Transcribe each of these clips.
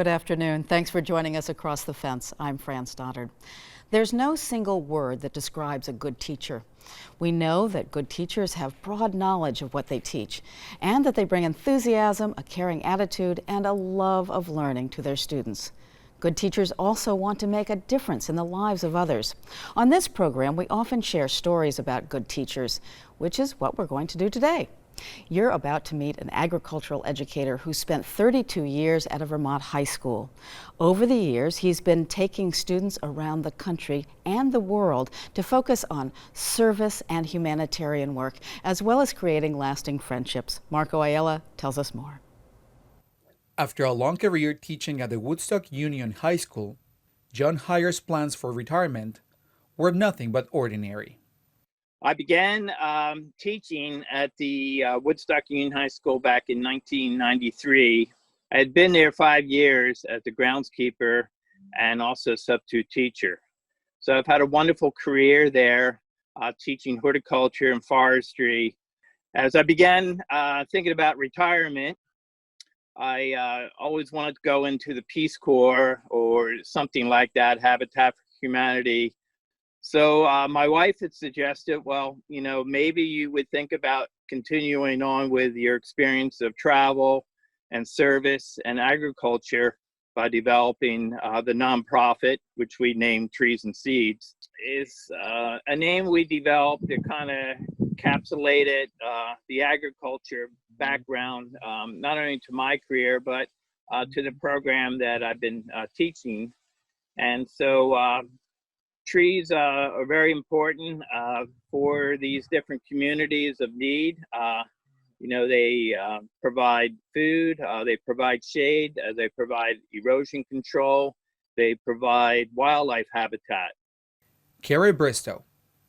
Good afternoon. Thanks for joining us across the fence. I'm Fran Stoddard. There's no single word that describes a good teacher. We know that good teachers have broad knowledge of what they teach and that they bring enthusiasm, a caring attitude, and a love of learning to their students. Good teachers also want to make a difference in the lives of others. On this program, we often share stories about good teachers, which is what we're going to do today. You're about to meet an agricultural educator who spent 32 years at a Vermont high school. Over the years, he's been taking students around the country and the world to focus on service and humanitarian work, as well as creating lasting friendships. Marco Ayala tells us more. After a long career teaching at the Woodstock Union High School, John Hyer's plans for retirement were nothing but ordinary. I began teaching at the Woodstock Union High School back in 1993. I had been there 5 years as the groundskeeper and also substitute teacher. So I've had a wonderful career there teaching horticulture and forestry. As I began thinking about retirement, I always wanted to go into the Peace Corps or something like that, Habitat for Humanity. So my wife had suggested, well, maybe you would think about continuing on with your experience of travel and service and agriculture by developing the nonprofit, which we named Trees and Seeds. It's a name we developed that kind of encapsulated the agriculture background, not only to my career, but to the program that I've been teaching. And so trees are very important for these different communities of need. They provide food, they provide shade, they provide erosion control, they provide wildlife habitat. Carrie Bristow,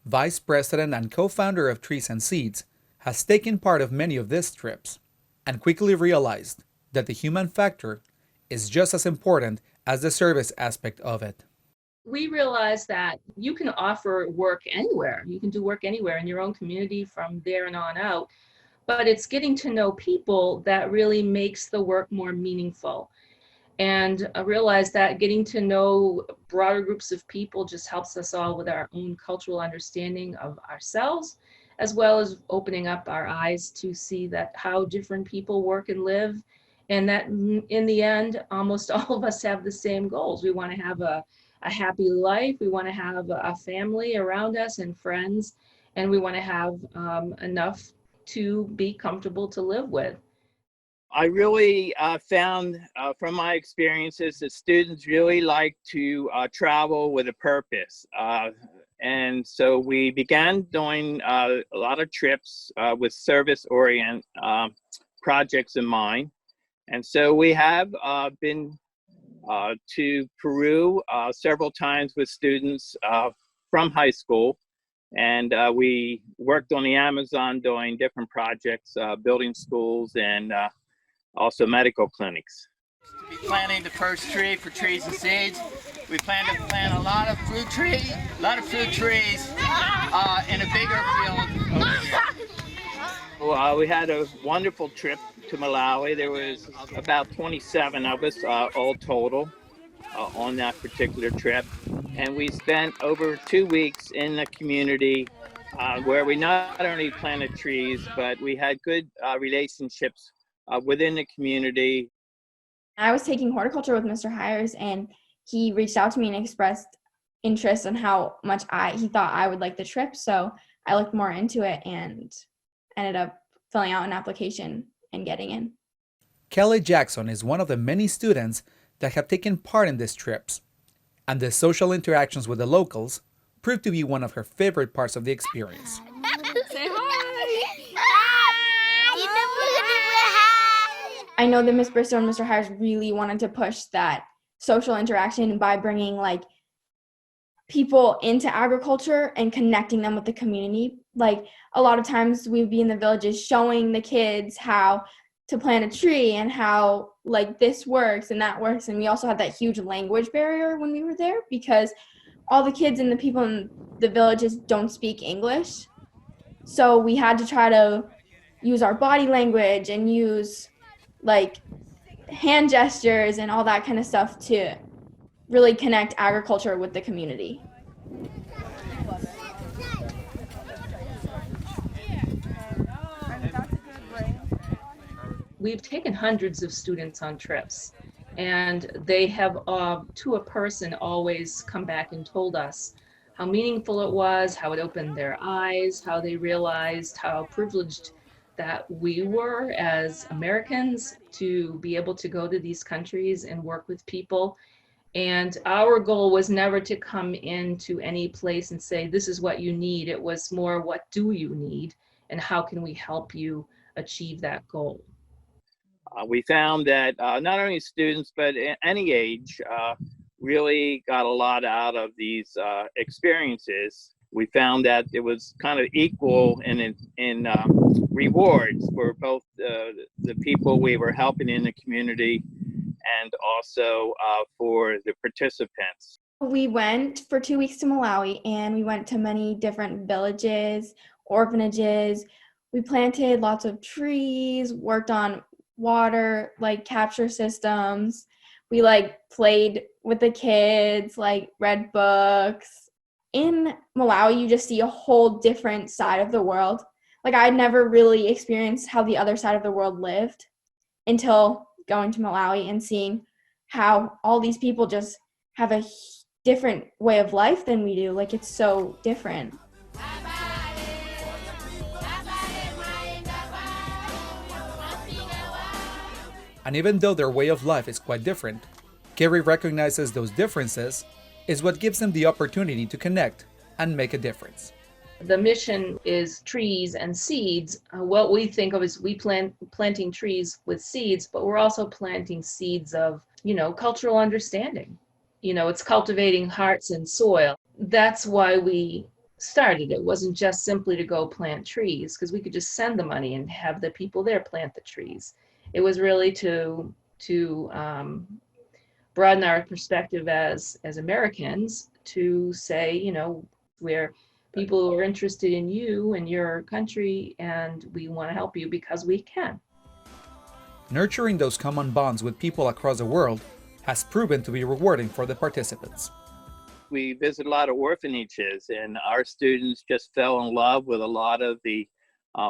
Vice President and co-founder of Trees and Seeds, has taken part of many of these trips and quickly realized that the human factor is just as important as the service aspect of it. We realized that you can offer work anywhere. You can do work anywhere in your own community from there and on out. But it's getting to know people that really makes the work more meaningful. And I realized that getting to know broader groups of people just helps us all with our own cultural understanding of ourselves, as well as opening up our eyes to see that how different people work and live. And that in the end, almost all of us have the same goals. We want to have a happy life. We want to have a family around us and friends, and we want to have enough to be comfortable to live with. I really found from my experiences that students really like to travel with a purpose. And so we began doing a lot of trips with service-oriented projects in mind. And so we have been to Peru several times with students from high school. And we worked on the Amazon doing different projects, building schools and also medical clinics. We'll be planting the first tree for Trees and Seeds. We plan to plant a lot of fruit trees in a bigger field over here. Well, we had a wonderful trip to Malawi. There was about 27 of us all total on that particular trip. And we spent over 2 weeks in the community where we not only planted trees, but we had good relationships within the community. I was taking horticulture with Mr. Hyers, and he reached out to me and expressed interest in how much he thought I would like the trip. So I looked more into it and ended up filling out an application and getting in. Kelly Jackson is one of the many students that have taken part in these trips, and the social interactions with the locals proved to be one of her favorite parts of the experience. Say hi! I know that Ms. Bristow and Mr. Hyers really wanted to push that social interaction by bringing people into agriculture and connecting them with the community. A lot of times we'd be in the villages showing the kids how to plant a tree and how this works and that works. And we also had that huge language barrier when we were there because all the kids and the people in the villages don't speak English. So we had to try to use our body language and use hand gestures and all that kind of stuff to really connect agriculture with the community. We've taken hundreds of students on trips, and they have, to a person, always come back and told us how meaningful it was, how it opened their eyes, how they realized how privileged that we were as Americans to be able to go to these countries and work with people. And our goal was never to come into any place and say, this is what you need. It was more, what do you need? And how can we help you achieve that goal? We found that not only students, but any age really got a lot out of these experiences. We found that it was kind of equal in rewards for both the people we were helping in the community and also for the participants. We went for 2 weeks to Malawi, and we went to many different villages, orphanages. We planted lots of trees, worked on water capture systems. We played with the kids, read books. In Malawi, you just see a whole different side of the world. I'd never really experienced how the other side of the world lived until going to Malawi and seeing how all these people just have a different way of life than we do. It's so different. And even though their way of life is quite different, Carrie recognizes those differences is what gives them the opportunity to connect and make a difference. The mission is trees and seeds. What we think of is planting trees with seeds, but we're also planting seeds of, cultural understanding. It's cultivating hearts and soil. That's why we started. It wasn't just simply to go plant trees, because we could just send the money and have the people there plant the trees. It was really to broaden our perspective as Americans, to say, we're people who are interested in you and your country, and we want to help you because we can. Nurturing those common bonds with people across the world has proven to be rewarding for the participants. We visit a lot of orphanages, and our students just fell in love with a lot of the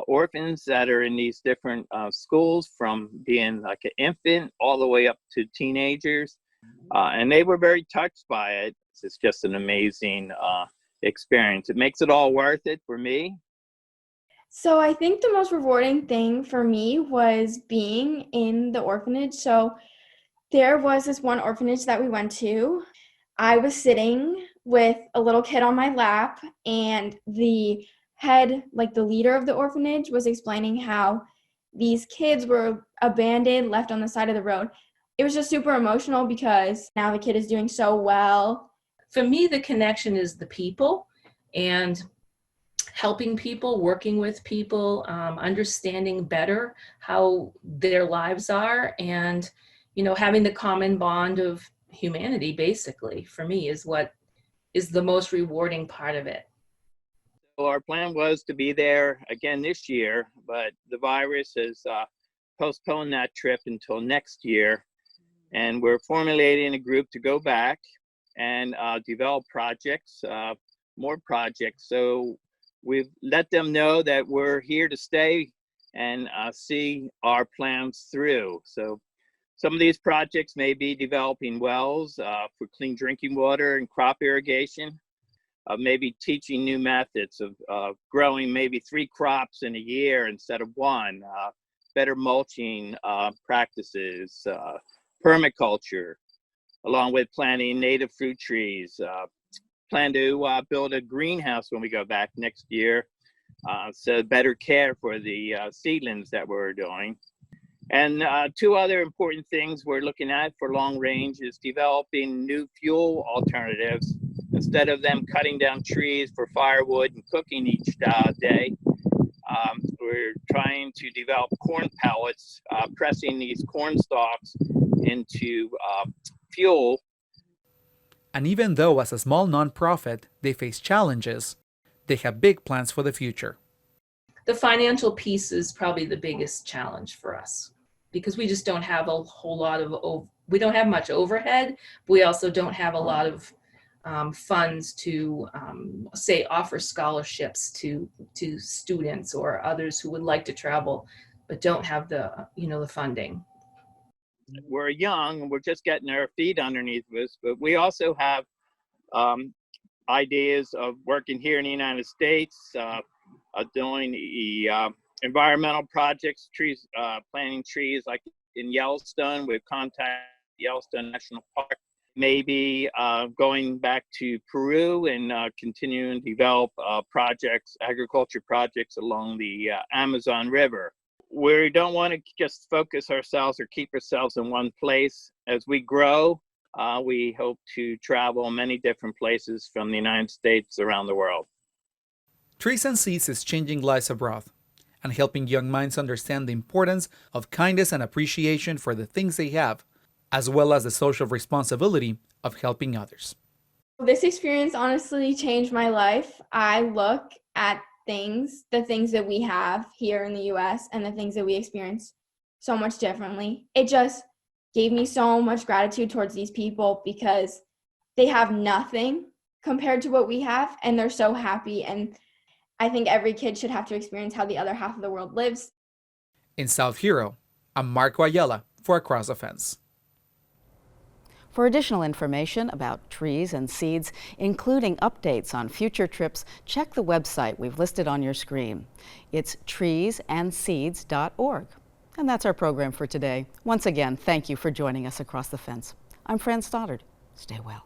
orphans that are in these different schools, from being like an infant all the way up to teenagers. And they were very touched by it. It's just an amazing experience. It makes it all worth it for me. So I think the most rewarding thing for me was being in the orphanage. So there was this one orphanage that we went to. I was sitting with a little kid on my lap, and the head, the leader of the orphanage, was explaining how these kids were abandoned, left on the side of the road. It was just super emotional because now the kid is doing so well. For me, the connection is the people, and helping people, working with people, understanding better how their lives are, and having the common bond of humanity, basically, for me, is what is the most rewarding part of it. So our plan was to be there again this year, but the virus has postponed that trip until next year. And we're formulating a group to go back and develop projects, more projects. So we've let them know that we're here to stay and see our plans through. So some of these projects may be developing wells for clean drinking water and crop irrigation, maybe teaching new methods of growing maybe 3 crops in a year instead of 1, better mulching practices, permaculture, along with planting native fruit trees. Plan to build a greenhouse when we go back next year, so better care for the seedlings that we're doing. And 2 other important things we're looking at for long range is developing new fuel alternatives. Instead of them cutting down trees for firewood and cooking each day, we're trying to develop corn pellets, pressing these corn stalks into fuel. And even though as a small nonprofit they face challenges, they have big plans for the future. The financial piece is probably the biggest challenge for us. because we just don't have a whole lot of, we don't have much overhead. But we also don't have a lot of funds to say offer scholarships to students or others who would like to travel but don't have the the funding. We're young and we're just getting our feet underneath us, but we also have ideas of working here in the United States, doing environmental projects, trees, planting trees like in Yellowstone. We've contacted Yellowstone National Park. Maybe going back to Peru and continuing to develop projects, agriculture projects along the Amazon River. We don't want to just focus ourselves or keep ourselves in one place. As we grow, we hope to travel many different places from the United States around the world. Trees and Seeds is changing lives abroad and helping young minds understand the importance of kindness and appreciation for the things they have, as well as the social responsibility of helping others. This experience honestly changed my life. I look at the things that we have here in the US and the things that we experience so much differently. It just gave me so much gratitude towards these people because they have nothing compared to what we have, and they're so happy. And I think every kid should have to experience how the other half of the world lives. In South Hero, I'm Marco Ayala for Across the Fence. For additional information about Trees and Seeds, including updates on future trips, check the website we've listed on your screen. It's treesandseeds.org. And that's our program for today. Once again, thank you for joining us Across the Fence. I'm Fran Stoddard. Stay well.